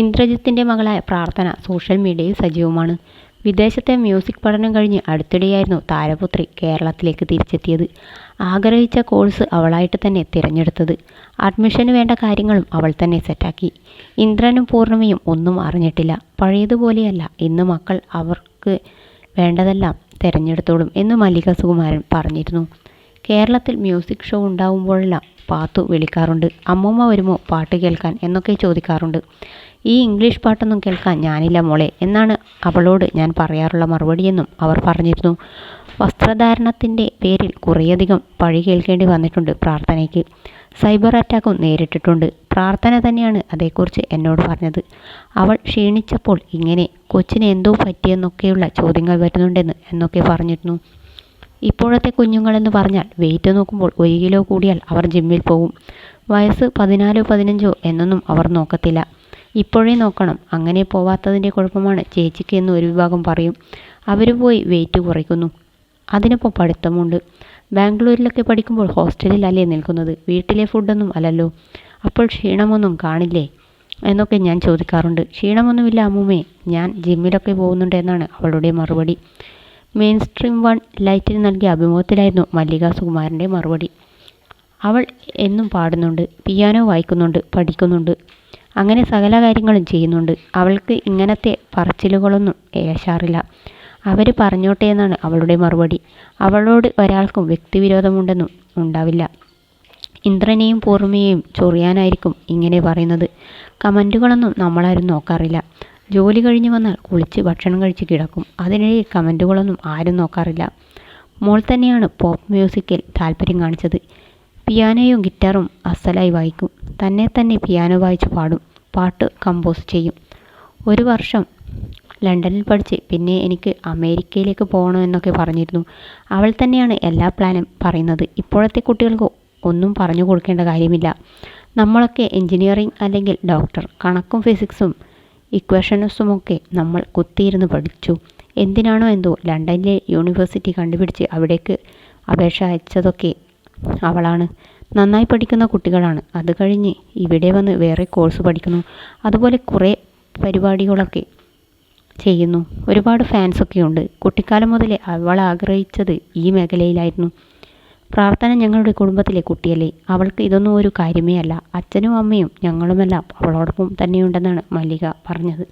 ഇന്ദ്രജിത്തിൻ്റെ മകളായ പ്രാർത്ഥന സോഷ്യൽ മീഡിയയിൽ സജീവമാണ്. വിദേശത്തെ മ്യൂസിക് പഠനം കഴിഞ്ഞ് അടുത്തിടെയായിരുന്നു താരപുത്രി കേരളത്തിലേക്ക് തിരിച്ചെത്തിയത്. ആഗ്രഹിച്ച കോഴ്സ് അവളായിട്ട് തന്നെ തിരഞ്ഞെടുത്തത്. അഡ്മിഷന് വേണ്ട കാര്യങ്ങളും അവൾ തന്നെ സെറ്റാക്കി. ഇന്ദ്രനും പൂർണിമയും ഒന്നും അറിഞ്ഞിട്ടില്ല. പഴയതുപോലെയല്ല, ഇന്ന് മക്കൾ അവർക്ക് വേണ്ടതെല്ലാം തിരഞ്ഞെടുത്തോളും എന്ന് മല്ലിക സുകുമാരൻ പറഞ്ഞിരുന്നു. കേരളത്തിൽ മ്യൂസിക് ഷോ ഉണ്ടാവുമ്പോഴെല്ലാം പാത്തു വിളിക്കാറുണ്ട്. അമ്മൂമ്മ വരുമോ പാട്ട് കേൾക്കാൻ എന്നൊക്കെ ചോദിക്കാറുണ്ട്. ഈ ഇംഗ്ലീഷ് പാട്ടൊന്നും കേൾക്കാൻ ഞാനില്ല മോളെ എന്നാണ് അവളോട് ഞാൻ പറയാറുള്ള മറുപടിയെന്നും അവർ പറഞ്ഞിരുന്നു. വസ്ത്രധാരണത്തിൻ്റെ പേരിൽ കുറേയധികം പഴി കേൾക്കേണ്ടി വന്നിട്ടുണ്ട് പ്രാർത്ഥനയ്ക്ക്. സൈബർ അറ്റാക്കും നേരിട്ടിട്ടുണ്ട്. പ്രാർത്ഥന തന്നെയാണ് അതേക്കുറിച്ച് എന്നോട് പറഞ്ഞത്. അവൾ ക്ഷീണിച്ചപ്പോൾ ഇങ്ങനെ കൊച്ചിന് എന്തോ പറ്റിയെന്നൊക്കെയുള്ള ചോദ്യങ്ങൾ വരുന്നുണ്ടെന്ന് എന്നൊക്കെ പറഞ്ഞിരുന്നു. ഇപ്പോഴത്തെ കുഞ്ഞുങ്ങളെന്ന് പറഞ്ഞാൽ വെയിറ്റ് നോക്കുമ്പോൾ 1 കിലോ കൂടിയാൽ അവർ ജിമ്മിൽ പോകും. വയസ്സ് 14 15 എന്നൊന്നും അവർ നോക്കത്തില്ല. ഇപ്പോഴേ നോക്കണം. അങ്ങനെ പോവാത്തതിൻ്റെ കുഴപ്പമാണ് ചേച്ചിക്ക് എന്ന് ഒരു വിഭാഗം പറയും. അവർ പോയി വെയിറ്റ് കുറയ്ക്കുന്നു. അതിനൊപ്പം പഠിത്തമുണ്ട്. ബാംഗ്ലൂരിലൊക്കെ പഠിക്കുമ്പോൾ ഹോസ്റ്റലിലല്ലേ നിൽക്കുന്നത്, വീട്ടിലെ ഫുഡൊന്നും അല്ലല്ലോ. അപ്പോൾ ക്ഷീണമൊന്നും കാണില്ലേ എന്നൊക്കെ ഞാൻ ചോദിക്കാറുണ്ട്. ക്ഷീണമൊന്നുമില്ല അമ്മൂമ്മേ, ഞാൻ ജിമ്മിലൊക്കെ പോകുന്നുണ്ട് എന്നാണ് അവളുടെ മറുപടി. മെയിൻ സ്ട്രീം 1 ലൈറ്റിന് നൽകിയ അഭിമുഖത്തിലായിരുന്നു മല്ലിക സുകുമാരൻ്റെ മറുപടി. അവൾ എന്നും പാടുന്നുണ്ട്, പിയാനോ വായിക്കുന്നുണ്ട്, പഠിക്കുന്നുണ്ട്, അങ്ങനെ സകല കാര്യങ്ങളും ചെയ്യുന്നുണ്ട്. അവൾക്ക് ഇങ്ങനത്തെ പറച്ചിലുകളൊന്നും ഏശാറില്ല. അവർ പറഞ്ഞോട്ടെ എന്നാണ് അവളുടെ മറുപടി. അവളോട് ഒരാൾക്കും വ്യക്തിവിരോധമുണ്ടെന്നും ഉണ്ടാവില്ല. ഇന്ദ്രനെയും പൂർണിമയെയും ചൊറിയാനായിരിക്കും ഇങ്ങനെ പറയുന്നത്. കമൻറ്റുകളൊന്നും നമ്മളാരും നോക്കാറില്ല. ജോലി കഴിഞ്ഞ് വന്നാൽ കുളിച്ച് ഭക്ഷണം കഴിച്ച് കിടക്കും. അതിനിടയിൽ കമൻറ്റുകളൊന്നും ആരും നോക്കാറില്ല. മോൾ തന്നെയാണ് പോപ്പ് മ്യൂസിക്കിൽ താല്പര്യം കാണിച്ചത്. പിയാനോയും ഗിറ്റാറും അസലായി വായിക്കും. തന്നെ പിയാനോ വായിച്ച് പാടും, പാട്ട് കമ്പോസ് ചെയ്യും. 1 വർഷം ലണ്ടനിൽ പഠിച്ച് പിന്നെ എനിക്ക് അമേരിക്കയിലേക്ക് പോകണമെന്നൊക്കെ പറഞ്ഞിരുന്നു. അവൾ തന്നെയാണ് എല്ലാ പ്ലാനും പറയുന്നത്. ഇപ്പോഴത്തെ കുട്ടികൾക്ക് ഒന്നും പറഞ്ഞു കൊടുക്കേണ്ട കാര്യമില്ല. നമ്മളൊക്കെ എൻജിനീയറിംഗ് അല്ലെങ്കിൽ ഡോക്ടർ, കണക്കും ഫിസിക്സും ഇക്വേഷൻസുമൊക്കെ നമ്മൾ കുത്തിയിരുന്ന് പഠിച്ചു. എന്തിനാണോ എന്തോ ലണ്ടനിലെ യൂണിവേഴ്സിറ്റി കണ്ടുപിടിച്ച് അവിടേക്ക് അപേക്ഷ അയച്ചതൊക്കെ അവളാണ്. നന്നായി പഠിക്കുന്ന കുട്ടികളാണ്. അത് കഴിഞ്ഞ് ഇവിടെ വന്ന് വേറെ കോഴ്സ് പഠിക്കുന്നു. അതുപോലെ കുറേ പരിപാടികളൊക്കെ ചെയ്യുന്നു. ഒരുപാട് ഫാൻസൊക്കെ ഉണ്ട്. കുട്ടിക്കാലം മുതലേ അവൾ ആഗ്രഹിച്ചത് ഈ മേഖലയിലായിരുന്നു. പ്രാർത്ഥന ഞങ്ങളുടെ കുടുംബത്തിലെ കുട്ടിയല്ലേ, അവൾക്ക് ഇതൊന്നും ഒരു കാര്യമേ അല്ല. അച്ഛനും അമ്മയും ഞങ്ങളുമെല്ലാം അവളോടൊപ്പം തന്നെയുണ്ടെന്നാണ് മല്ലിക പറഞ്ഞത്.